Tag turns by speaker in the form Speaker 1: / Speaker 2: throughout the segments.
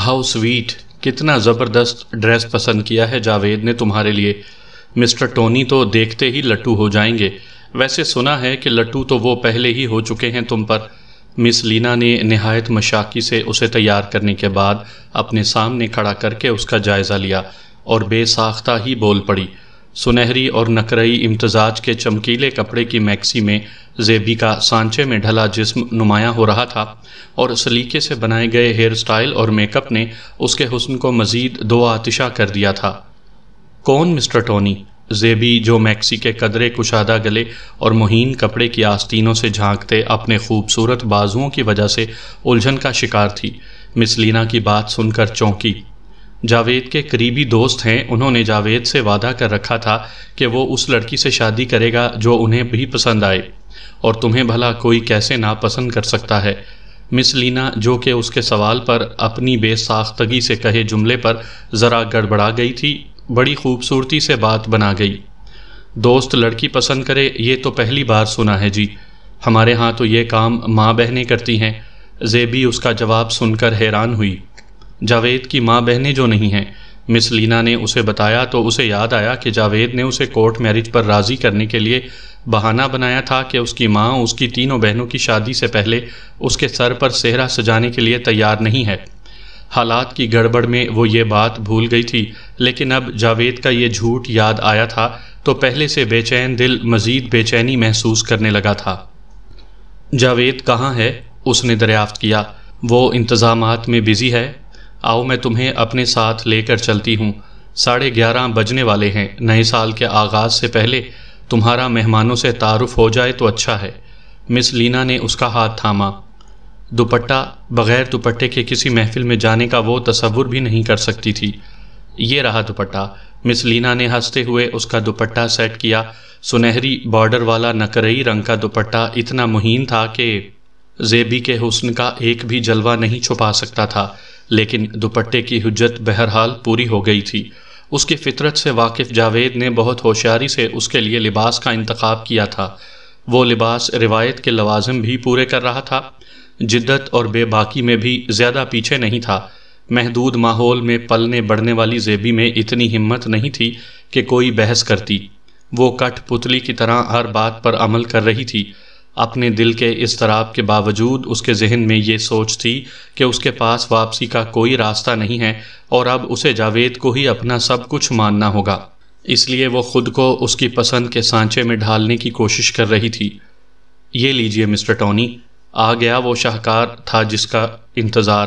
Speaker 1: How sweet, کتنا زبردست dress پسند کیا ہے جاوید نے تمہارے لیے۔ مسٹر ٹونی تو دیکھتے ہی لٹو ہو جائیں گے۔ ویسے سنا ہے کہ لٹو تو وہ پہلے ہی ہو چکے ہیں تم پر۔ مس لینا نے نہایت مشاقی سے اسے تیار کرنے کے بعد اپنے سامنے کھڑا کر کے اس کا جائزہ لیا اور بے ساختہ ہی بول پڑی۔ سنہری اور نقرئی امتزاج کے چمکیلے کپڑے کی میکسی میں زیبی کا سانچے میں ڈھلا جسم نمایاں ہو رہا تھا، اور سلیقے سے بنائے گئے ہیئر سٹائل اور میک اپ نے اس کے حسن کو مزید دو آتشہ کر دیا تھا۔ کون مسٹر ٹونی؟ زیبی، جو میکسی کے قدرے کشادہ گلے اور مہین کپڑے کی آستینوں سے جھانکتے اپنے خوبصورت بازوؤں کی وجہ سے الجھن کا شکار تھی، مس لینا کی بات سن کر چونکی۔ جاوید کے قریبی دوست ہیں، انہوں نے جاوید سے وعدہ کر رکھا تھا کہ وہ اس لڑکی سے شادی کرے گا جو انہیں بھی پسند آئے، اور تمہیں بھلا کوئی کیسے ناپسند کر سکتا ہے؟ مس لینا، جو کہ اس کے سوال پر اپنی بے ساختگی سے کہے جملے پر ذرا گڑبڑا گئی تھی، بڑی خوبصورتی سے بات بنا گئی۔ دوست لڑکی پسند کرے، یہ تو پہلی بار سنا ہے جی، ہمارے ہاں تو یہ کام ماں بہنیں کرتی ہیں۔ زیبی اس کا جواب سن کر حیران ہوئی۔ جاوید کی ماں بہنیں جو نہیں ہیں؟ مس لینا نے اسے بتایا تو اسے یاد آیا کہ جاوید نے اسے کورٹ میرج پر راضی کرنے کے لیے بہانہ بنایا تھا کہ اس کی ماں اس کی تینوں بہنوں کی شادی سے پہلے اس کے سر پر صحرا سجانے کے لیے تیار نہیں ہے۔ حالات کی گڑبڑ میں وہ یہ بات بھول گئی تھی، لیکن اب جاوید کا یہ جھوٹ یاد آیا تھا تو پہلے سے بے چین دل مزید بے چینی محسوس کرنے لگا تھا۔ جاوید کہاں ہے؟ اس نے دریافت کیا۔ وہ انتظامات میں بزی ہے۔ آؤ میں تمہیں اپنے ساتھ لے کر چلتی ہوں۔ 11:30 بجنے والے ہیں۔ نئے سال کے آغاز سے پہلے تمہارا مہمانوں سے تعارف ہو جائے تو اچھا ہے۔ مس لینا نے اس کا ہاتھ تھاما۔ دوپٹہ، بغیر دوپٹے کے کسی محفل میں جانے کا وہ تصور بھی نہیں کر سکتی تھی۔ یہ رہا دوپٹہ۔ مس لینا نے ہنستے ہوئے اس کا دوپٹہ سیٹ کیا۔ سنہری بارڈر والا نقرئی رنگ کا دوپٹہ اتنا مہین تھا کہ زیبی کے حسن کا ایک بھی جلوہ نہیں چھپا سکتا تھا، لیکن دوپٹے کی حجت بہرحال پوری ہو گئی تھی۔ اس کی فطرت سے واقف جاوید نے بہت ہوشیاری سے اس کے لیے لباس کا انتخاب کیا تھا۔ وہ لباس روایت کے لوازم بھی پورے کر رہا تھا، جدت اور بے باکی میں بھی زیادہ پیچھے نہیں تھا۔ محدود ماحول میں پلنے بڑھنے والی زیبی میں اتنی ہمت نہیں تھی کہ کوئی بحث کرتی۔ وہ کٹ پتلی کی طرح ہر بات پر عمل کر رہی تھی۔ اپنے دل کے اضطراب کے باوجود اس کے ذہن میں یہ سوچ تھی کہ اس کے پاس واپسی کا کوئی راستہ نہیں ہے، اور اب اسے جاوید کو ہی اپنا سب کچھ ماننا ہوگا۔ اس لیے وہ خود کو اس کی پسند کے سانچے میں ڈھالنے کی کوشش کر رہی تھی۔ یہ لیجئے مسٹر ٹونی، آ گیا وہ شاہکار تھا جس کا انتظار۔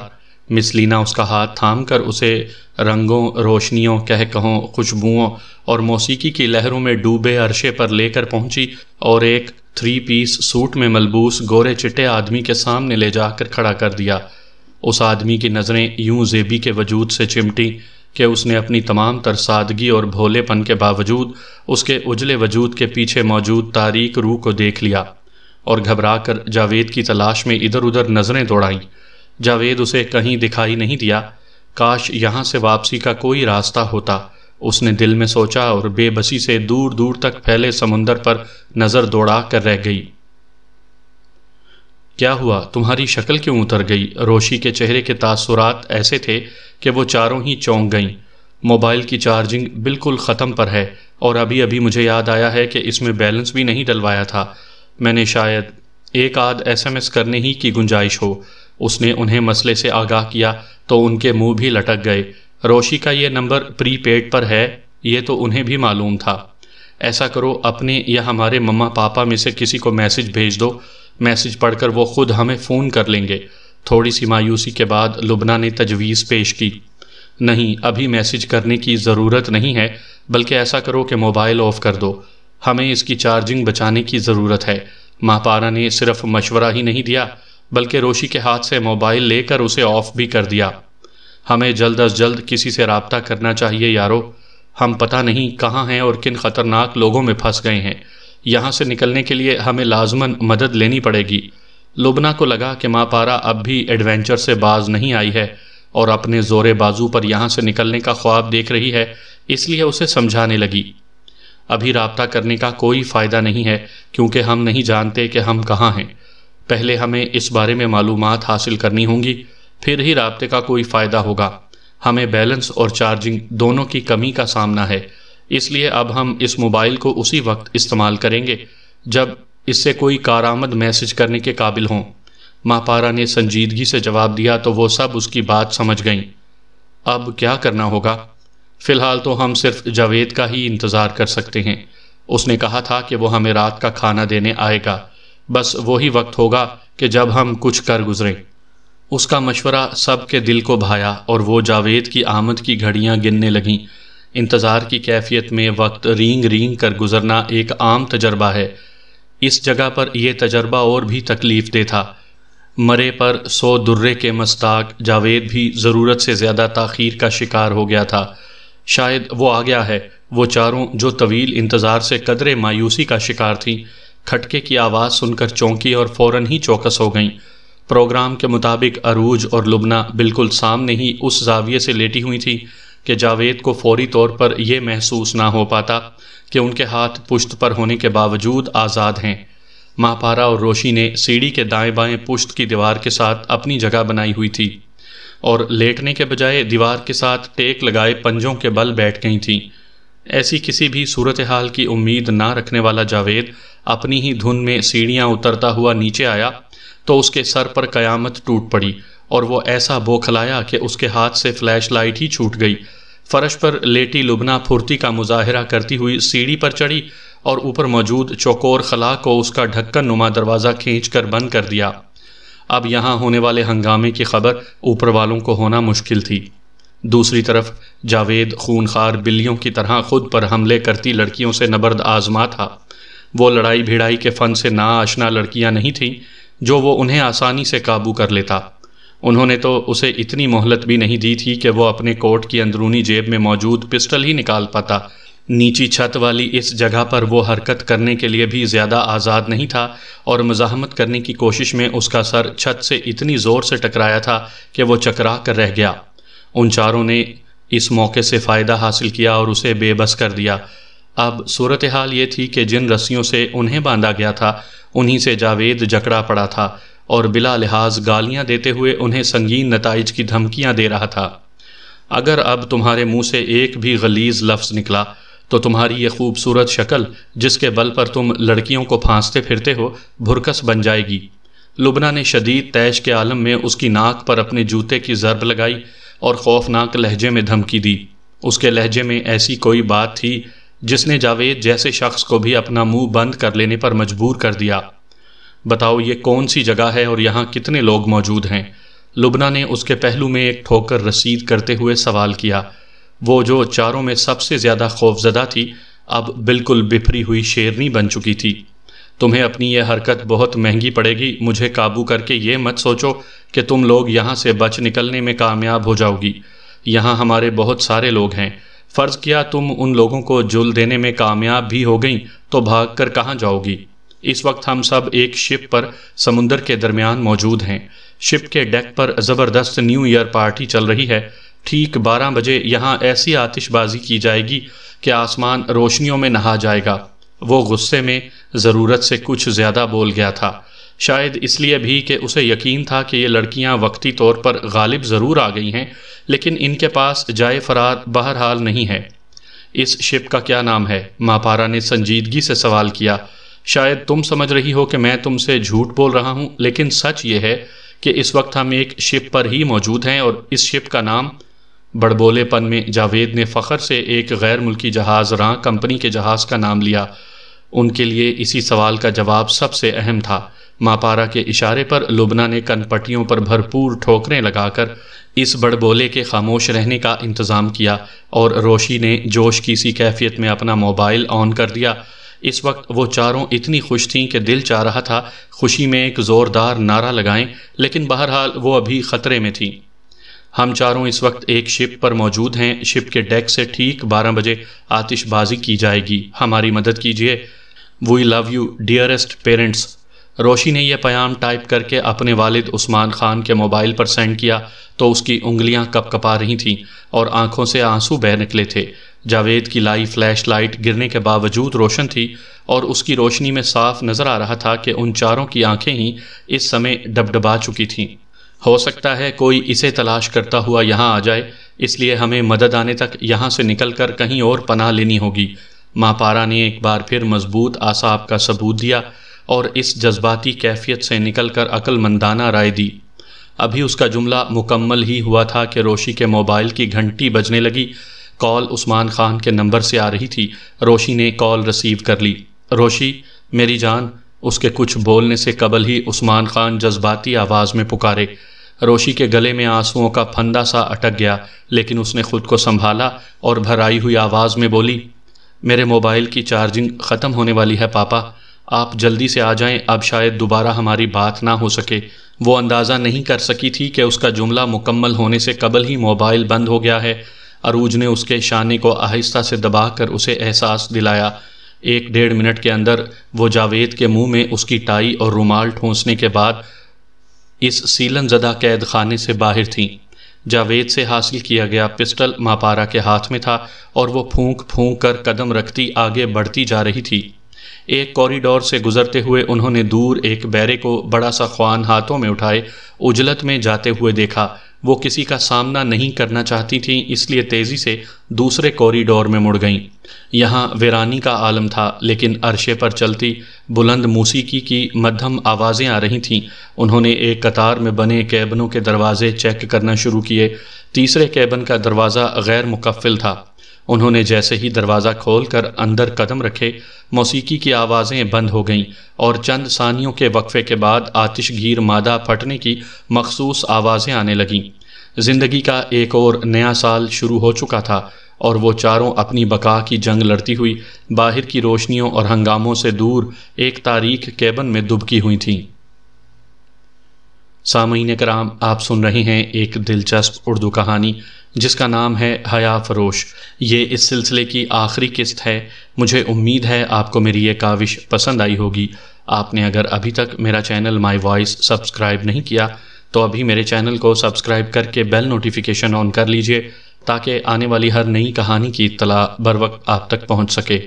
Speaker 1: مس لینا اس کا ہاتھ تھام کر اسے رنگوں، روشنیوں، کہکہوں، خوشبوؤں اور موسیقی کی لہروں میں ڈوبے عرشے پر لے کر پہنچی، اور ایک 3 پیس سوٹ میں ملبوس گورے چٹے آدمی کے سامنے لے جا کر کھڑا کر دیا۔ اس آدمی کی نظریں یوں زیبی کے وجود سے چمٹیں کہ اس نے اپنی تمام تر سادگی اور بھولے پن کے باوجود اس کے اجلے وجود کے پیچھے موجود تاریک روح کو دیکھ لیا، اور گھبرا کر جاوید کی تلاش میں ادھر ادھر نظریں دوڑائیں۔ جاوید اسے کہیں دکھائی نہیں دیا۔ کاش یہاں سے واپسی کا کوئی راستہ ہوتا، اس نے دل میں سوچا، اور بے بسی سے دور دور تک پھیلے سمندر پر نظر دوڑا کر رہ گئی۔ کیا ہوا؟ تمہاری شکل کیوں اتر گئی؟ روشی کے چہرے کے تاثرات ایسے تھے کہ وہ چاروں ہی چونک گئیں۔ موبائل کی چارجنگ بالکل ختم پر ہے، اور ابھی ابھی مجھے یاد آیا ہے کہ اس میں بیلنس بھی نہیں ڈلوایا تھا۔ میں نے شاید ایک آدھ SMS کرنے ہی کی گنجائش ہو۔ اس نے انہیں مسئلے سے آگاہ کیا تو ان کے منہ بھی لٹک گئے۔ روشی کا یہ نمبر پری پیڈ پر ہے، یہ تو انہیں بھی معلوم تھا۔ ایسا کرو، اپنے یا ہمارے مما پاپا میں سے کسی کو میسج بھیج دو، میسج پڑھ کر وہ خود ہمیں فون کر لیں گے۔ تھوڑی سی مایوسی کے بعد لبنہ نے تجویز پیش کی۔ نہیں، ابھی میسج کرنے کی ضرورت نہیں ہے، بلکہ ایسا کرو کہ موبائل آف کر دو، ہمیں اس کی چارجنگ بچانے کی ضرورت ہے۔ ماں پارا نے صرف مشورہ ہی نہیں دیا، بلکہ روشی کے ہاتھ سے موبائل لے کر اسے آف بھی کر دیا۔ ہمیں جلد از جلد کسی سے رابطہ کرنا چاہیے یارو، ہم پتہ نہیں کہاں ہیں اور کن خطرناک لوگوں میں پھنس گئے ہیں۔ یہاں سے نکلنے کے لیے ہمیں لازماً مدد لینی پڑے گی۔ لبنہ کو لگا کہ ماں پارا اب بھی ایڈونچر سے باز نہیں آئی ہے اور اپنے زورے بازو پر یہاں سے نکلنے کا خواب دیکھ رہی ہے، اس لیے اسے سمجھانے لگی۔ ابھی رابطہ کرنے کا کوئی فائدہ نہیں ہے، کیونکہ ہم نہیں جانتے کہ ہم کہاں ہیں۔ پہلے ہمیں اس بارے میں معلومات حاصل کرنی ہوں گی۔ پھر ہی رابطے کا کوئی فائدہ ہوگا۔ ہمیں بیلنس اور چارجنگ دونوں کی کمی کا سامنا ہے، اس لیے اب ہم اس موبائل کو اسی وقت استعمال کریں گے جب اس سے کوئی کارآمد میسج کرنے کے قابل ہوں۔ ماپارا نے سنجیدگی سے جواب دیا تو وہ سب اس کی بات سمجھ گئیں۔ اب کیا کرنا ہوگا؟ فی الحال تو ہم صرف جاوید کا ہی انتظار کر سکتے ہیں۔ اس نے کہا تھا کہ وہ ہمیں رات کا کھانا دینے آئے گا، بس وہی وقت ہوگا کہ جب ہم کچھ کر گزریں۔ اس کا مشورہ سب کے دل کو بھایا اور وہ جاوید کی آمد کی گھڑیاں گننے لگیں۔ انتظار کی کیفیت میں وقت رینگ رینگ کر گزرنا ایک عام تجربہ ہے۔ اس جگہ پر یہ تجربہ اور بھی تکلیف دہ تھا۔ مرے پر 100 درے کے مصداق جاوید بھی ضرورت سے زیادہ تاخیر کا شکار ہو گیا تھا۔ شاید وہ آ گیا ہے۔ وہ چاروں جو طویل انتظار سے قدرے مایوسی کا شکار تھیں، کھٹکے کی آواز سن کر چونکی اور فوراً ہی چوکس ہو گئیں۔ پروگرام کے مطابق عروج اور لبنہ بالکل سامنے ہی اس زاویے سے لیٹی ہوئی تھی کہ جاوید کو فوری طور پر یہ محسوس نہ ہو پاتا کہ ان کے ہاتھ پشت پر ہونے کے باوجود آزاد ہیں۔ ماپارا اور روشی نے سیڑھی کے دائیں بائیں پشت کی دیوار کے ساتھ اپنی جگہ بنائی ہوئی تھی اور لیٹنے کے بجائے دیوار کے ساتھ ٹیک لگائے پنجوں کے بل بیٹھ گئی تھیں۔ ایسی کسی بھی صورتحال کی امید نہ رکھنے والا جاوید اپنی ہی دھن میں سیڑھیاں اترتا ہوا نیچے آیا تو اس کے سر پر قیامت ٹوٹ پڑی اور وہ ایسا بوکھلایا کہ اس کے ہاتھ سے فلیش لائٹ ہی چھوٹ گئی۔ فرش پر لیٹی لبنہ پھرتی کا مظاہرہ کرتی ہوئی سیڑھی پر چڑھی اور اوپر موجود چوکور خلا کو اس کا ڈھکن نما دروازہ کھینچ کر بند کر دیا۔ اب یہاں ہونے والے ہنگامے کی خبر اوپر والوں کو ہونا مشکل تھی۔ دوسری طرف جاوید خونخوار بلیوں کی طرح خود پر حملے کرتی لڑکیوں سے نبرد آزما تھا۔ وہ لڑائی بھیڑائی کے فن سے ناآشنا لڑکیاں نہیں تھیں جو وہ انہیں آسانی سے قابو کر لیتا۔ انہوں نے تو اسے اتنی مہلت بھی نہیں دی تھی کہ وہ اپنے کوٹ کی اندرونی جیب میں موجود پسٹل ہی نکال پاتا۔ نیچی چھت والی اس جگہ پر وہ حرکت کرنے کے لیے بھی زیادہ آزاد نہیں تھا اور مزاحمت کرنے کی کوشش میں اس کا سر چھت سے اتنی زور سے ٹکرایا تھا کہ وہ چکرا کر رہ گیا۔ ان چاروں نے اس موقع سے فائدہ حاصل کیا اور اسے بے بس کر دیا۔ اب صورتحال یہ تھی کہ جن رسیوں سے انہیں باندھا گیا تھا انہی سے جاوید جکڑا پڑا تھا اور بلا لحاظ گالیاں دیتے ہوئے انہیں سنگین نتائج کی دھمکیاں دے رہا تھا۔ اگر اب تمہارے منہ سے ایک بھی غلیظ لفظ نکلا تو تمہاری یہ خوبصورت شکل جس کے بل پر تم لڑکیوں کو پھانستے پھرتے ہو بھرکس بن جائے گی۔ لبنہ نے شدید طیش کے عالم میں اس کی ناک پر اپنے جوتے کی ضرب لگائی اور خوفناک لہجے میں دھمکی دی۔ اس کے لہجے میں ایسی کوئی بات تھی جس نے جاوید جیسے شخص کو بھی اپنا منہ بند کر لینے پر مجبور کر دیا۔ بتاؤ یہ کون سی جگہ ہے اور یہاں کتنے لوگ موجود ہیں؟ لبنہ نے اس کے پہلو میں ایک ٹھوکر رسید کرتے ہوئے سوال کیا۔ وہ جو چاروں میں سب سے زیادہ خوفزدہ تھی اب بالکل بپھری ہوئی شیرنی بن چکی تھی۔ تمہیں اپنی یہ حرکت بہت مہنگی پڑے گی۔ مجھے قابو کر کے یہ مت سوچو کہ تم لوگ یہاں سے بچ نکلنے میں کامیاب ہو جاؤ گی۔ یہاں ہمارے بہت سارے لوگ ہیں۔ فرض کیا تم ان لوگوں کو جل دینے میں کامیاب بھی ہو گئیں تو بھاگ کر کہاں جاؤ گی؟ اس وقت ہم سب ایک شپ پر سمندر کے درمیان موجود ہیں۔ شپ کے ڈیک پر زبردست نیو ایئر پارٹی چل رہی ہے۔ ٹھیک 12 بجے یہاں ایسی آتش بازی کی جائے گی کہ آسمان روشنیوں میں نہا جائے گا۔ وہ غصے میں ضرورت سے کچھ زیادہ بول گیا تھا، شاید اس لیے بھی کہ اسے یقین تھا کہ یہ لڑکیاں وقتی طور پر غالب ضرور آ گئی ہیں لیکن ان کے پاس جائے فرار بہرحال نہیں ہے۔ اس شپ کا کیا نام ہے؟ ماپارا نے سنجیدگی سے سوال کیا۔ شاید تم سمجھ رہی ہو کہ میں تم سے جھوٹ بول رہا ہوں، لیکن سچ یہ ہے کہ اس وقت ہم ایک شپ پر ہی موجود ہیں اور اس شپ کا نام… بڑبولے پن میں جاوید نے فخر سے ایک غیر ملکی جہاز راں کمپنی کے جہاز کا نام لیا۔ ان کے لیے اسی سوال کا جواب سب سے اہم تھا۔ ماپارا کے اشارے پر لبنہ نے کن پٹیوں پر بھرپور ٹھوکریں لگا کر اس بڑبولے کے خاموش رہنے کا انتظام کیا اور روشی نے جوش کی سی کیفیت میں اپنا موبائل آن کر دیا۔ اس وقت وہ چاروں اتنی خوش تھیں کہ دل چاہ رہا تھا خوشی میں ایک زوردار نعرہ لگائیں، لیکن بہرحال وہ ابھی خطرے میں تھیں۔ ہم چاروں اس وقت ایک شپ پر موجود ہیں۔ شپ کے ڈیک سے ٹھیک 12 بجے آتش بازی کی جائے گی۔ ہماری مدد کیجیے۔ وی لو یو ڈیئرسٹ پیرنٹس۔ روشی نے یہ پیام ٹائپ کر کے اپنے والد عثمان خان کے موبائل پر سینڈ کیا تو اس کی انگلیاں کپ کپا رہی تھیں اور آنکھوں سے آنسو بہہ نکلے تھے۔ جاوید کی لائی فلیش لائٹ گرنے کے باوجود روشن تھی اور اس کی روشنی میں صاف نظر آ رہا تھا کہ ان چاروں کی آنکھیں ہی اس سمے ڈبڈبا چکی تھیں۔ ہو سکتا ہے کوئی اسے تلاش کرتا ہوا یہاں آ جائے، اس لیے ہمیں مدد آنے تک یہاں سے نکل کر کہیں اور پناہ لینی ہوگی۔ ماں پارا نے ایک بار پھر مضبوط اعصاب کا ثبوت دیا اور اس جذباتی کیفیت سے نکل کر عقل مندانہ رائے دی۔ ابھی اس کا جملہ مکمل ہی ہوا تھا کہ روشی کے موبائل کی گھنٹی بجنے لگی۔ کال عثمان خان کے نمبر سے آ رہی تھی۔ روشی نے کال ریسیو کر لی۔ روشی میری جان، اس کے کچھ بولنے سے قبل ہی عثمان خان جذباتی آواز میں پکارے۔ روشی کے گلے میں آنسوؤں کا پھندا سا اٹک گیا، لیکن اس نے خود کو سنبھالا اور بھرائی ہوئی آواز میں بولی، میرے موبائل کی چارجنگ ختم ہونے والی ہے پاپا، آپ جلدی سے آ جائیں، اب شاید دوبارہ ہماری بات نہ ہو سکے۔ وہ اندازہ نہیں کر سکی تھی کہ اس کا جملہ مکمل ہونے سے قبل ہی موبائل بند ہو گیا ہے۔ عروج نے اس کے شانے کو آہستہ سے دبا کر اسے احساس دلایا۔ 1-1.5 منٹ کے اندر وہ جاوید کے منہ میں اس کی ٹائی اور رومال ٹھونسنے کے بعد اس سیلن زدہ قید خانے سے باہر تھیں۔ جاوید سے حاصل کیا گیا پسٹل ماں پارا کے ہاتھ میں تھا اور وہ پھونک پھونک کر قدم رکھتی آگے بڑھتی جا رہی تھی۔ ایک کوریڈور سے گزرتے ہوئے انہوں نے دور ایک بیرے کو بڑا سا خوان ہاتھوں میں اٹھائے اجلت میں جاتے ہوئے دیکھا۔ وہ کسی کا سامنا نہیں کرنا چاہتی تھیں، اس لیے تیزی سے دوسرے کوریڈور میں مڑ گئیں۔ یہاں ویرانی کا عالم تھا، لیکن عرشے پر چلتی بلند موسیقی کی مدھم آوازیں آ رہی تھیں۔ انہوں نے ایک قطار میں بنے کیبنوں کے دروازے چیک کرنا شروع کیے۔ تیسرے کیبن کا دروازہ غیر مقفل تھا۔ انہوں نے جیسے ہی دروازہ کھول کر اندر قدم رکھے، موسیقی کی آوازیں بند ہو گئیں اور چند ثانیوں کے وقفے کے بعد آتش گیر مادہ پھٹنے کی مخصوص آوازیں آنے لگیں۔ زندگی کا ایک اور نیا سال شروع ہو چکا تھا اور وہ چاروں اپنی بقا کی جنگ لڑتی ہوئی باہر کی روشنیوں اور ہنگاموں سے دور ایک تاریک کیبن میں دبکی ہوئی تھیں۔ سامعین کرام، آپ سن رہے ہیں ایک دلچسپ اردو کہانی جس کا نام ہے حیا فروش۔ یہ اس سلسلے کی آخری قسط ہے۔ مجھے امید ہے آپ کو میری یہ کاوش پسند آئی ہوگی۔ آپ نے اگر ابھی تک میرا چینل مائی وائس سبسکرائب نہیں کیا تو ابھی میرے چینل کو سبسکرائب کر کے بیل نوٹیفیکیشن آن کر لیجئے تاکہ آنے والی ہر نئی کہانی کی اطلاع بروقت آپ تک پہنچ سکے۔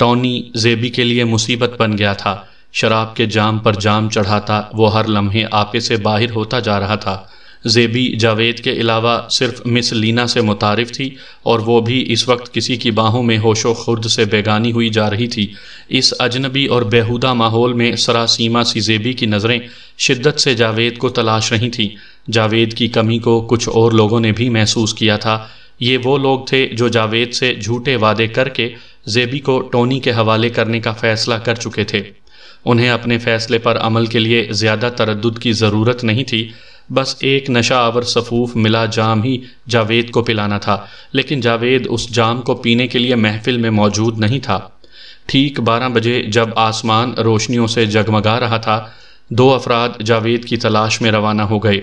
Speaker 1: ٹونی زیبی کے لیے مصیبت بن گیا تھا۔ شراب کے جام پر جام چڑھاتا وہ ہر لمحے آپے سے باہر ہوتا جا رہا تھا۔ زیبی جاوید کے علاوہ صرف مس لینا سے متعارف تھی اور وہ بھی اس وقت کسی کی باہوں میں ہوش و خرد سے بیگانی ہوئی جا رہی تھی۔ اس اجنبی اور بیہودہ ماحول میں سراسیمہ سی زیبی کی نظریں شدت سے جاوید کو تلاش رہی تھیں۔ جاوید کی کمی کو کچھ اور لوگوں نے بھی محسوس کیا تھا۔ یہ وہ لوگ تھے جو جاوید سے جھوٹے وعدے کر کے زیبی کو ٹونی کے حوالے کرنے کا فیصلہ کر چکے تھے۔ انہیں اپنے فیصلے پر عمل کے لیے زیادہ تردد کی ضرورت نہیں تھی، بس ایک نشہ آور صفوف ملا جام ہی جاوید کو پلانا تھا، لیکن جاوید اس جام کو پینے کے لیے محفل میں موجود نہیں تھا۔ ٹھیک 12 بجے جب آسمان روشنیوں سے جگمگا رہا تھا، 2 افراد جاوید کی تلاش میں روانہ ہو گئے۔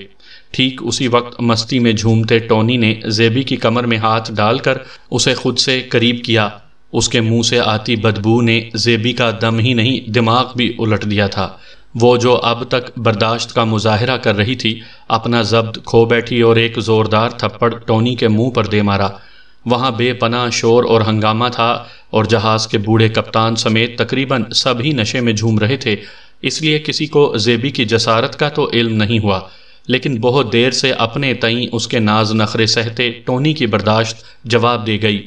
Speaker 1: ٹھیک اسی وقت مستی میں جھومتے ٹونی نے زیبی کی کمر میں ہاتھ ڈال کر اسے خود سے قریب کیا۔ اس کے منہ سے آتی بدبو نے زیبی کا دم ہی نہیں دماغ بھی الٹ دیا تھا۔ وہ جو اب تک برداشت کا مظاہرہ کر رہی تھی، اپنا ضبط کھو بیٹھی اور ایک زوردار تھپڑ ٹونی کے منہ پر دے مارا۔ وہاں بے پناہ شور اور ہنگامہ تھا اور جہاز کے بوڑھے کپتان سمیت تقریباً سب ہی نشے میں جھوم رہے تھے، اس لیے کسی کو زیبی کی جسارت کا تو علم نہیں ہوا، لیکن بہت دیر سے اپنے تئیں اس کے ناز نخرے سہتے ٹونی کی برداشت جواب دے گئی۔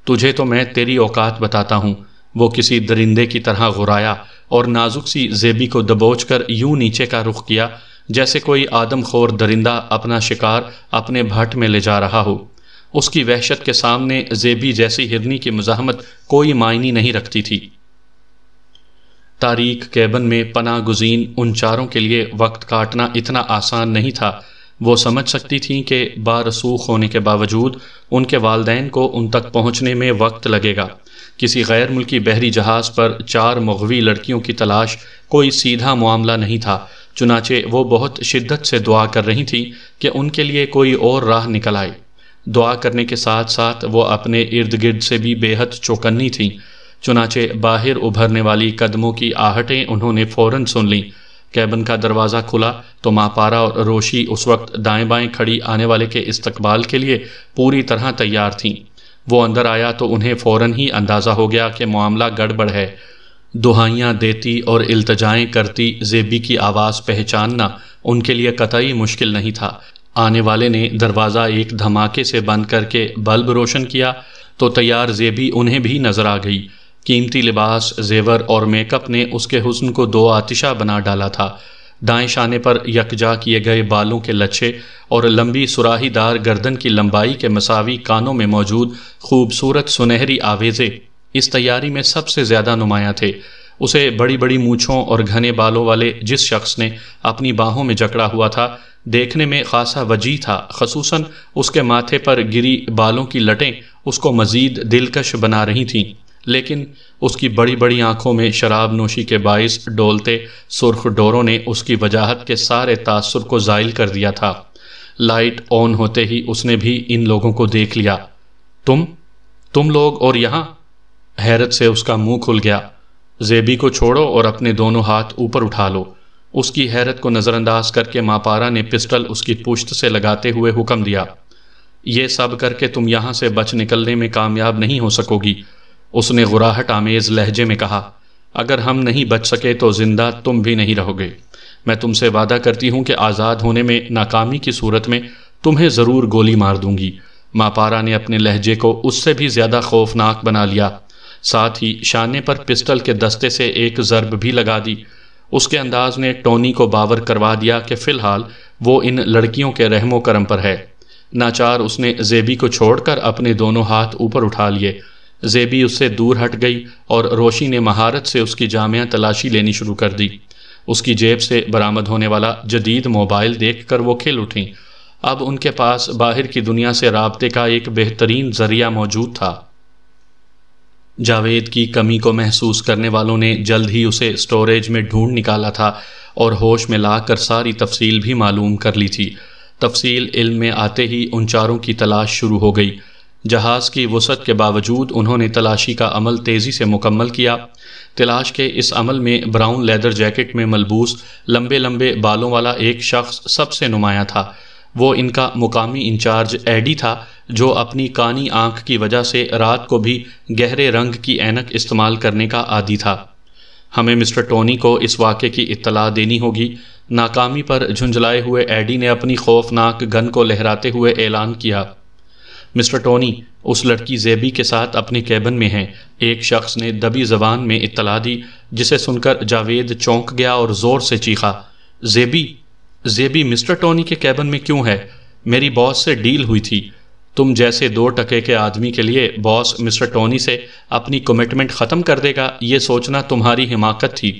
Speaker 1: تجھے تو میں تیری اوقات بتاتا ہوں۔ وہ کسی درندے کی طرح غرایا اور نازک سی زیبی کو دبوچ کر یوں نیچے کا رخ کیا جیسے کوئی آدم خور درندہ اپنا شکار اپنے بھٹ میں لے جا رہا ہو۔ اس کی وحشت کے سامنے زیبی جیسی ہرنی کی مزاحمت کوئی معنی نہیں رکھتی تھی۔ تاریک کیبن میں پناہ گزین ان چاروں کے لیے وقت کاٹنا اتنا آسان نہیں تھا۔ وہ سمجھ سکتی تھیں کہ بارسوخ ہونے کے باوجود ان کے والدین کو ان تک پہنچنے میں وقت لگے گا۔ کسی غیر ملکی بحری جہاز پر 4 مغوی لڑکیوں کی تلاش کوئی سیدھا معاملہ نہیں تھا، چنانچہ وہ بہت شدت سے دعا کر رہی تھیں کہ ان کے لیے کوئی اور راہ نکل آئے۔ دعا کرنے کے ساتھ ساتھ وہ اپنے ارد گرد سے بھی بے حد چوکنی تھیں، چنانچہ باہر ابھرنے والی قدموں کی آہٹیں انہوں نے فوراً سن لیں۔ کیبن کا دروازہ کھلا تو ماں پارا اور روشی اس وقت دائیں بائیں کھڑی آنے والے کے استقبال کے لیے پوری طرح تیار تھیں۔ وہ اندر آیا تو انہیں فوراً ہی اندازہ ہو گیا کہ معاملہ گڑبڑ ہے۔ دہائیاں دیتی اور التجائیں کرتی زیبی کی آواز پہچاننا ان کے لیے قطعی مشکل نہیں تھا۔ آنے والے نے دروازہ ایک دھماکے سے بند کر کے بلب روشن کیا تو تیار زیبی انہیں بھی نظر آ گئی۔ قیمتی لباس، زیور اور میک اپ نے اس کے حسن کو دو آتشہ بنا ڈالا تھا۔ دائیں شانے پر یکجا کیے گئے بالوں کے لچھے اور لمبی سراہی دار گردن کی لمبائی کے مساوی کانوں میں موجود خوبصورت سنہری آویزے اس تیاری میں سب سے زیادہ نمایاں تھے۔ اسے بڑی بڑی مونچھوں اور گھنے بالوں والے جس شخص نے اپنی باہوں میں جکڑا ہوا تھا دیکھنے میں خاصا وجیح تھا، خصوصاً اس کے ماتھے پر گری بالوں کی لٹیں اس کو مزید دلکش بنا رہی تھیں، لیکن اس کی بڑی بڑی آنکھوں میں شراب نوشی کے باعث ڈولتے سرخ ڈوروں نے اس کی وجاہت کے سارے تاثر کو زائل کر دیا تھا۔ لائٹ آن ہوتے ہی اس نے بھی ان لوگوں کو دیکھ لیا۔ تم لوگ اور یہاں؟ حیرت سے اس کا منہ کھل گیا۔ زیبی کو چھوڑو اور اپنے دونوں ہاتھ اوپر اٹھا لو۔ اس کی حیرت کو نظر انداز کر کے ماپارا نے پسٹل اس کی پشت سے لگاتے ہوئے حکم دیا۔ یہ سب کر کے تم یہاں سے بچ نکلنے میں کامیاب نہیں ہو سکو گی، اس نے غراہٹ آمیز لہجے میں کہا۔ اگر ہم نہیں بچ سکے تو زندہ تم بھی نہیں رہو گے۔ میں تم سے وعدہ کرتی ہوں کہ آزاد ہونے میں ناکامی کی صورت میں تمہیں ضرور گولی مار دوں گی۔ ماپارا نے اپنے لہجے کو اس سے بھی زیادہ خوفناک بنا لیا، ساتھ ہی شانے پر پسٹل کے دستے سے ایک ضرب بھی لگا دی۔ اس کے انداز نے ٹونی کو باور کروا دیا کہ فی الحال وہ ان لڑکیوں کے رحم و کرم پر ہے۔ ناچار اس نے زیبی کو چھوڑ کر اپنے دونوں ہاتھ اوپر اٹھا لیے۔ زیبی اس سے دور ہٹ گئی اور روشی نے مہارت سے اس کی جامع تلاشی لینی شروع کر دی۔ اس کی جیب سے برآمد ہونے والا جدید موبائل دیکھ کر وہ کھل اٹھیں۔ اب ان کے پاس باہر کی دنیا سے رابطے کا ایک بہترین ذریعہ موجود تھا۔ جاوید کی کمی کو محسوس کرنے والوں نے جلد ہی اسے اسٹوریج میں ڈھونڈ نکالا تھا اور ہوش میں لا کر ساری تفصیل بھی معلوم کر لی تھی۔ تفصیل علم میں آتے ہی ان چاروں کی تلاش شروع ہو گئی۔ جہاز کی وسعت کے باوجود انہوں نے تلاشی کا عمل تیزی سے مکمل کیا۔ تلاش کے اس عمل میں براؤن لیدر جیکٹ میں ملبوس لمبے لمبے بالوں والا ایک شخص سب سے نمایاں تھا۔ وہ ان کا مقامی انچارج ایڈی تھا، جو اپنی کانی آنکھ کی وجہ سے رات کو بھی گہرے رنگ کی اینک استعمال کرنے کا عادی تھا۔ ہمیں مسٹر ٹونی کو اس واقعے کی اطلاع دینی ہوگی۔ ناکامی پر جھنجھلائے ہوئے ایڈی نے اپنی خوفناک گن کو لہراتے ہوئے اعلان کیا۔ مسٹر ٹونی، اس لڑکی زیبی کے ساتھ اپنے کیبن میں ہیں، ایک شخص نے دبی زبان میں اطلاع دی، جسے سن کر جاوید چونک گیا اور زور سے چیخا، زیبی مسٹر ٹونی کے کیبن میں کیوں ہے؟ میری باس سے ڈیل ہوئی تھی۔ تم جیسے 2 ٹکے کے آدمی کے لیے باس مسٹر ٹونی سے اپنی کمٹمنٹ ختم کر دے گا، یہ سوچنا تمہاری حماقت تھی۔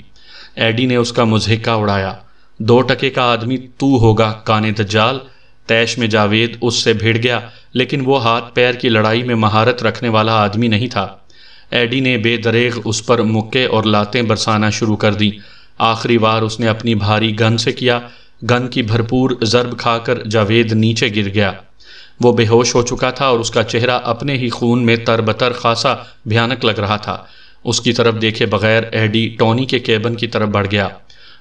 Speaker 1: ایڈی نے اس کا مضحکہ اڑایا۔ 2 ٹکے کا آدمی تو ہوگا، کانے دجال۔ تیش میں جاوید اس سے بھیڑ گیا، لیکن وہ ہاتھ پیر کی لڑائی میں مہارت رکھنے والا آدمی نہیں تھا۔ ایڈی نے بے دریغ اس پر مکے اور لاتیں برسانا شروع کر دیں۔ آخری وار اس نے اپنی بھاری گن سے کیا۔ گن کی بھرپور ضرب کھا کر جاوید نیچے گر گیا۔ وہ بے ہوش ہو چکا تھا اور اس کا چہرہ اپنے ہی خون میں تربتر خاصا بھیانک لگ رہا تھا۔ اس کی طرف دیکھے بغیر ایڈی ٹونی کے کیبن کی طرف بڑھ گیا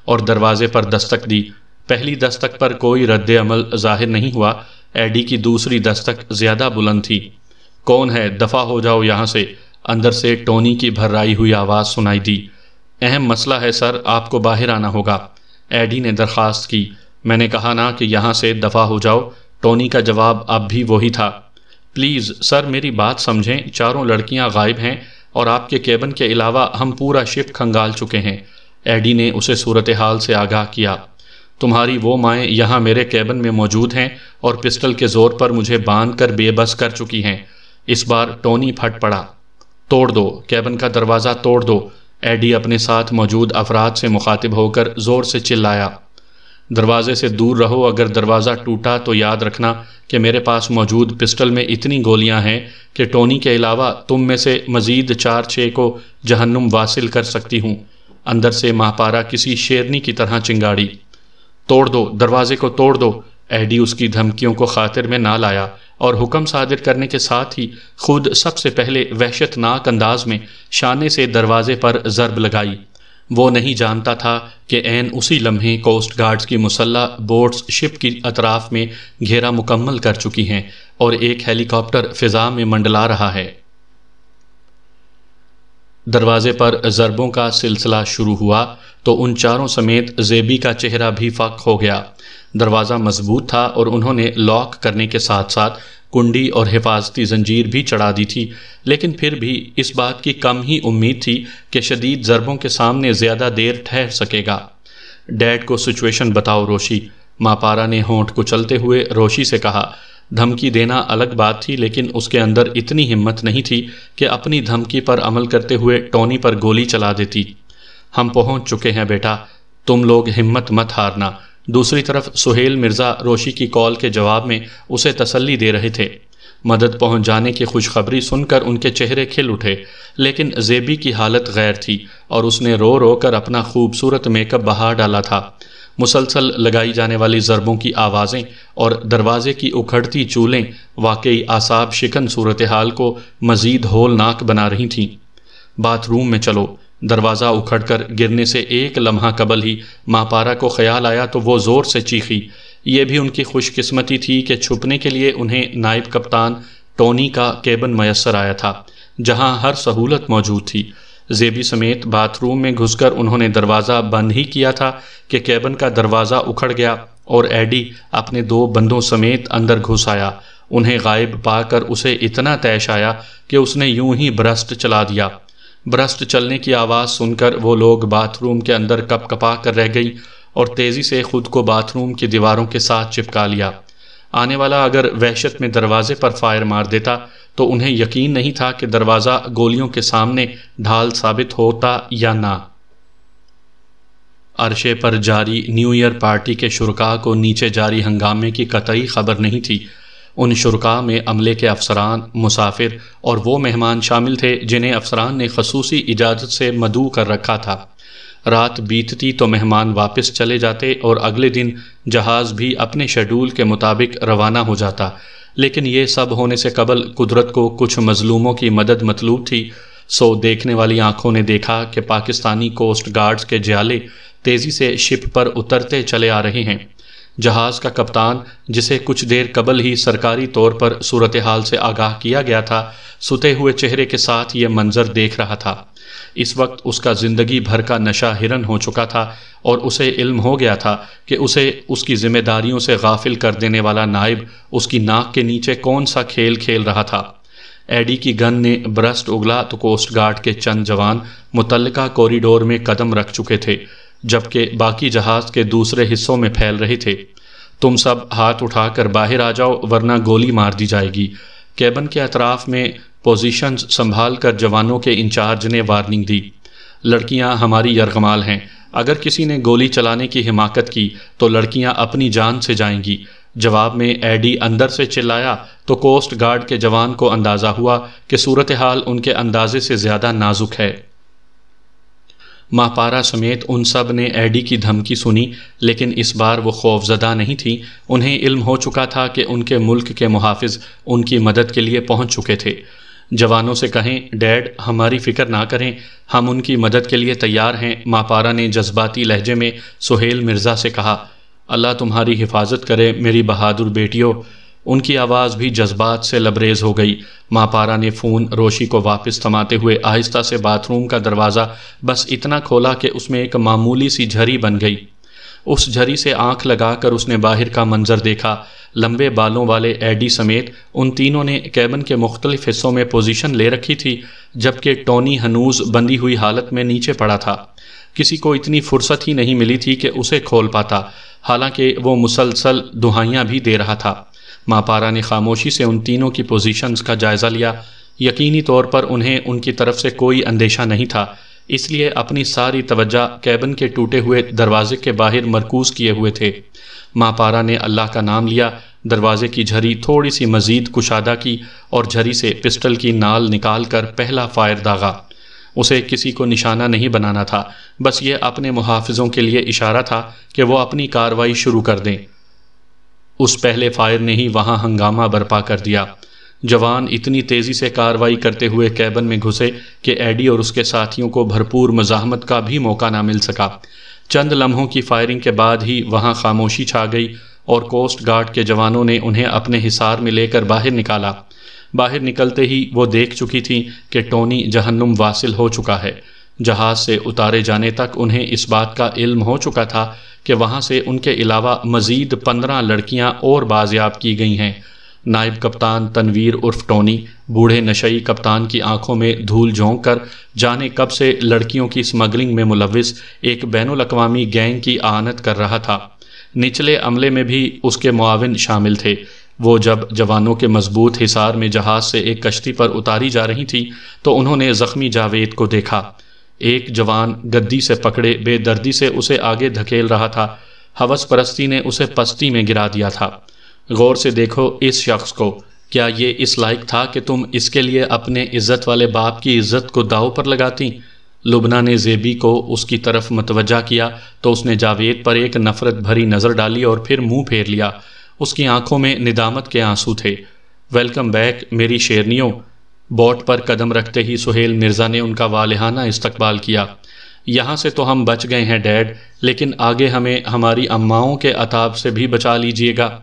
Speaker 1: اور دروازے پر دستک دی۔ پہلی دستک پر کوئی رد عمل ظاہر نہیں ہوا۔ ایڈی کی دوسری دستک زیادہ بلند تھی۔ کون ہے؟ دفع ہو جاؤ یہاں سے، اندر سے ٹونی کی بھرائی ہوئی آواز سنائی دی۔ اہم مسئلہ ہے سر، آپ کو باہر آنا ہوگا، ایڈی نے درخواست کی۔ میں نے کہا نا کہ یہاں سے دفع ہو جاؤ، ٹونی کا جواب اب بھی وہی تھا۔ پلیز سر میری بات سمجھیں، 4 لڑکیاں غائب ہیں اور آپ کے کیبن کے علاوہ ہم پورا شپ کھنگال چکے ہیں۔ ایڈی نے اسے صورتحال سے آگاہ کیا۔ تمہاری وہ مائیں یہاں میرے کیبن میں موجود ہیں اور پسٹل کے زور پر مجھے باندھ کر بے بس کر چکی ہیں۔ اس بار ٹونی پھٹ پڑا۔ توڑ دو، کیبن کا دروازہ توڑ دو، ایڈی اپنے ساتھ موجود افراد سے مخاطب ہو کر زور سے چلایا۔ دروازے سے دور رہو، اگر دروازہ ٹوٹا تو یاد رکھنا کہ میرے پاس موجود پسٹل میں اتنی گولیاں ہیں کہ ٹونی کے علاوہ تم میں سے مزید 4-6 کو جہنم واصل کر سکتی ہوں۔ اندر سے ماہپارا کسی شیرنی کی طرح چنگاڑی۔ توڑ دو، دروازے کو توڑ دو۔ ایڈی اس کی دھمکیوں کو خاطر میں نہ لایا اور حکم صادر کرنے کے ساتھ ہی خود سب سے پہلے وحشت ناک انداز میں شانے سے دروازے پر ضرب لگائی۔ وہ نہیں جانتا تھا کہ عین اسی لمحے کوسٹ گارڈز کی مسلح بوٹس شپ کی اطراف میں گھیرا مکمل کر چکی ہیں اور ایک ہیلی کاپٹر فضا میں منڈلا رہا ہے۔ دروازے پر ضربوں کا سلسلہ شروع ہوا تو ان چاروں سمیت زیبی کا چہرہ بھی فک ہو گیا۔ دروازہ مضبوط تھا اور انہوں نے لاک کرنے کے ساتھ ساتھ کنڈی اور حفاظتی زنجیر بھی چڑھا دی تھی، لیکن پھر بھی اس بات کی کم ہی امید تھی کہ شدید ضربوں کے سامنے زیادہ دیر ٹھہر سکے گا۔ ڈیڈ کو سچویشن بتاؤ روشی، ماپارا نے ہونٹ کچلتے ہوئے روشی سے کہا۔ دھمکی دینا الگ بات تھی، لیکن اس کے اندر اتنی ہمت نہیں تھی کہ اپنی دھمکی پر عمل کرتے ہوئے ٹونی پر گولی چلا دیتی۔ ہم پہنچ چکے ہیں بیٹا، تم لوگ ہمت مت ہارنا۔ دوسری طرف سہیل مرزا روشی کی کال کے جواب میں اسے تسلی دے رہے تھے۔ مدد پہنچ جانے کی خوشخبری سن کر ان کے چہرے کھل اٹھے، لیکن زیبی کی حالت غیر تھی اور اس نے رو رو کر اپنا خوبصورت میک اپ بہا ڈالا تھا۔ مسلسل لگائی جانے والی ضربوں کی آوازیں اور دروازے کی اکھڑتی چولیں واقعی اعصاب شکن صورتحال کو مزید ہولناک بنا رہی تھیں۔ باتھ روم میں چلو۔ دروازہ اکھڑ کر گرنے سے ایک لمحہ قبل ہی ماپارا کو خیال آیا تو وہ زور سے چیخی۔ یہ بھی ان کی خوش قسمتی تھی کہ چھپنے کے لیے انہیں نائب کپتان ٹونی کا کیبن میسر آیا تھا، جہاں ہر سہولت موجود تھی۔ زیبی سمیت باتھ روم میں گھس کر انہوں نے دروازہ بند ہی کیا تھا کہ کیبن کا دروازہ اکھڑ گیا اور ایڈی اپنے 2 بندوں سمیت اندر گھس آیا۔ انہیں غائب پا کر اسے اتنا طیش آیا کہ اس نے یوں ہی برسٹ چلا دیا۔ برسٹ چلنے کی آواز سن کر وہ لوگ باتھ روم کے اندر کپ کپا کر رہ گئی اور تیزی سے خود کو باتھ روم کی دیواروں کے ساتھ چپکا لیا۔ آنے والا اگر وحشت میں دروازے پر فائر مار دیتا تو انہیں یقین نہیں تھا کہ دروازہ گولیوں کے سامنے ڈھال ثابت ہوتا یا نہ۔ عرشے پر جاری نیو ایئر پارٹی کے شرکاء کو نیچے جاری ہنگامے کی قطعی خبر نہیں تھی۔ ان شرکاء میں عملے کے افسران، مسافر اور وہ مہمان شامل تھے جنہیں افسران نے خصوصی اجازت سے مدعو کر رکھا تھا۔ رات بیتتی تو مہمان واپس چلے جاتے اور اگلے دن جہاز بھی اپنے شیڈول کے مطابق روانہ ہو جاتا، لیکن یہ سب ہونے سے قبل قدرت کو کچھ مظلوموں کی مدد مطلوب تھی۔ سو دیکھنے والی آنکھوں نے دیکھا کہ پاکستانی کوسٹ گارڈز کے جیالے تیزی سے شپ پر اترتے چلے آ رہے ہیں۔ جہاز کا کپتان، جسے کچھ دیر قبل ہی سرکاری طور پر صورتحال سے آگاہ کیا گیا تھا، ستے ہوئے چہرے کے ساتھ یہ منظر دیکھ رہا تھا۔ اس وقت اس کا زندگی بھر کا نشہ ہرن ہو چکا تھا اور اسے علم ہو گیا تھا کہ اسے اس کی ذمہ داریوں سے غافل کر دینے والا نائب اس کی ناک کے نیچے کون سا کھیل کھیل رہا تھا۔ ایڈی کی گن نے برسٹ اگلا تو کوسٹ گارڈ کے چند جوان متعلقہ کوریڈور میں قدم رکھ چکے تھے، جبکہ باقی جہاز کے دوسرے حصوں میں پھیل رہے تھے۔ تم سب ہاتھ اٹھا کر باہر آ جاؤ ورنہ گولی مار دی جائے گی۔ کیبن کے اطراف میں پوزیشنز سنبھال کر جوانوں کے انچارج نے وارننگ دی۔ لڑکیاں ہماری یرغمال ہیں، اگر کسی نے گولی چلانے کی حماقت کی تو لڑکیاں اپنی جان سے جائیں گی۔ جواب میں ایڈی اندر سے چلایا تو کوسٹ گارڈ کے جوان کو اندازہ ہوا کہ صورتحال ان کے اندازے سے زیادہ نازک ہے۔ ماپارا سمیت ان سب نے ایڈی کی دھمکی سنی، لیکن اس بار وہ خوفزدہ نہیں تھی۔ انہیں علم ہو چکا تھا کہ ان کے ملک کے محافظ ان کی مدد کے لیے پہنچ چکے تھے۔ جوانوں سے کہیں، ڈیڈ ہماری فکر نہ کریں، ہم ان کی مدد کے لیے تیار ہیں۔ ماپارا نے جذباتی لہجے میں سہیل مرزا سے کہا، اللہ تمہاری حفاظت کرے میری بہادر بیٹیوں۔ ان کی آواز بھی جذبات سے لبریز ہو گئی۔ ماپارا نے فون روشی کو واپس تھماتے ہوئے آہستہ سے باتھ روم کا دروازہ بس اتنا کھولا کہ اس میں ایک معمولی سی جھری بن گئی۔ اس جھری سے آنکھ لگا کر اس نے باہر کا منظر دیکھا۔ لمبے بالوں والے ایڈی سمیت ان تینوں نے کیبن کے مختلف حصوں میں پوزیشن لے رکھی تھی، جبکہ ٹونی ہنوز بندھی ہوئی حالت میں نیچے پڑا تھا۔ کسی کو اتنی فرصت ہی نہیں ملی تھی کہ اسے کھول پاتا، حالانکہ وہ مسلسل دہائیاں بھی دے رہا تھا۔ ماپارا نے خاموشی سے ان تینوں کی پوزیشنز کا جائزہ لیا۔ یقینی طور پر انہیں ان کی طرف سے کوئی اندیشہ نہیں تھا، اس لیے اپنی ساری توجہ کیبن کے ٹوٹے ہوئے دروازے کے باہر مرکوز کیے ہوئے تھے۔ ماپارا نے اللہ کا نام لیا، دروازے کی جھری تھوڑی سی مزید کشادہ کی اور جھری سے پسٹل کی نال نکال کر پہلا فائر داغا۔ اسے کسی کو نشانہ نہیں بنانا تھا، بس یہ اپنے محافظوں کے لیے اشارہ تھا کہ وہ اپنی کارروائی شروع کر دیں۔ اس پہلے فائر نے ہی وہاں ہنگامہ برپا کر دیا۔ جوان اتنی تیزی سے کارروائی کرتے ہوئے کیبن میں گھسے کہ ایڈی اور اس کے ساتھیوں کو بھرپور مزاحمت کا بھی موقع نہ مل سکا۔ چند لمحوں کی فائرنگ کے بعد ہی وہاں خاموشی چھا گئی اور کوسٹ گارڈ کے جوانوں نے انہیں اپنے حصار میں لے کر باہر نکالا۔ باہر نکلتے ہی وہ دیکھ چکی تھیں کہ ٹونی جہنم واصل ہو چکا ہے۔ جہاز سے اتارے جانے تک انہیں اس بات کا علم ہو چکا تھا کہ وہاں سے ان کے علاوہ مزید 15 لڑکیاں اور بازیاب کی گئی ہیں۔ نائب کپتان تنویر عرف ٹونی بوڑھے نشئی کپتان کی آنکھوں میں دھول جھونک کر جانے کب سے لڑکیوں کی سمگلنگ میں ملوث ایک بین الاقوامی گینگ کی اعانت کر رہا تھا۔ نچلے عملے میں بھی اس کے معاون شامل تھے۔ وہ جب جوانوں کے مضبوط حصار میں جہاز سے ایک کشتی پر اتاری جا رہی تھی تو انہوں نے زخمی جاوید کو دیکھا۔ ایک جوان گدی سے پکڑے بے دردی سے اسے آگے دھکیل رہا تھا۔ ہوس پرستی نے اسے پستی میں گرا دیا تھا۔ غور سے دیکھو اس شخص کو، کیا یہ اس لائق تھا کہ تم اس کے لیے اپنے عزت والے باپ کی عزت کو داؤ پر لگاتی؟ لبنہ نے زیبی کو اس کی طرف متوجہ کیا تو اس نے جاوید پر ایک نفرت بھری نظر ڈالی اور پھر منہ پھیر لیا۔ اس کی آنکھوں میں ندامت کے آنسو تھے۔ ویلکم بیک میری شیرنیوں۔ بوٹ پر قدم رکھتے ہی سہیل مرزا نے ان کا والہانہ استقبال کیا۔ یہاں سے تو ہم بچ گئے ہیں ڈیڈ، لیکن آگے ہمیں ہماری اماؤں کے عتاب سے بھی بچا لیجئے گا۔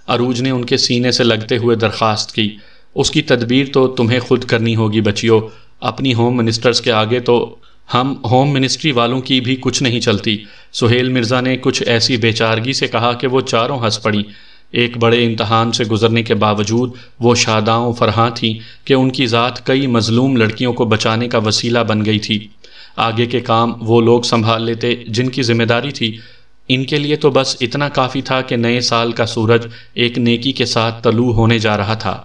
Speaker 1: عروج نے ان کے سینے سے لگتے ہوئے درخواست کی۔ اس کی تدبیر تو تمہیں خود کرنی ہوگی بچیو، اپنی ہوم منسٹرز کے آگے تو ہم ہوم منسٹری والوں کی بھی کچھ نہیں چلتی۔ سہیل مرزا نے کچھ ایسی بے چارگی سے کہا کہ وہ چاروں ہنس پڑیں۔ ایک بڑے امتحان سے گزرنے کے باوجود وہ شاداں و فرحاں تھیں کہ ان کی ذات کئی مظلوم لڑکیوں کو بچانے کا وسیلہ بن گئی تھی۔ آگے کے کام وہ لوگ سنبھال لیتے جن کی ذمہ داری تھی۔ ان کے لیے تو بس اتنا کافی تھا کہ نئے سال کا سورج ایک نیکی کے ساتھ طلوع ہونے جا رہا تھا۔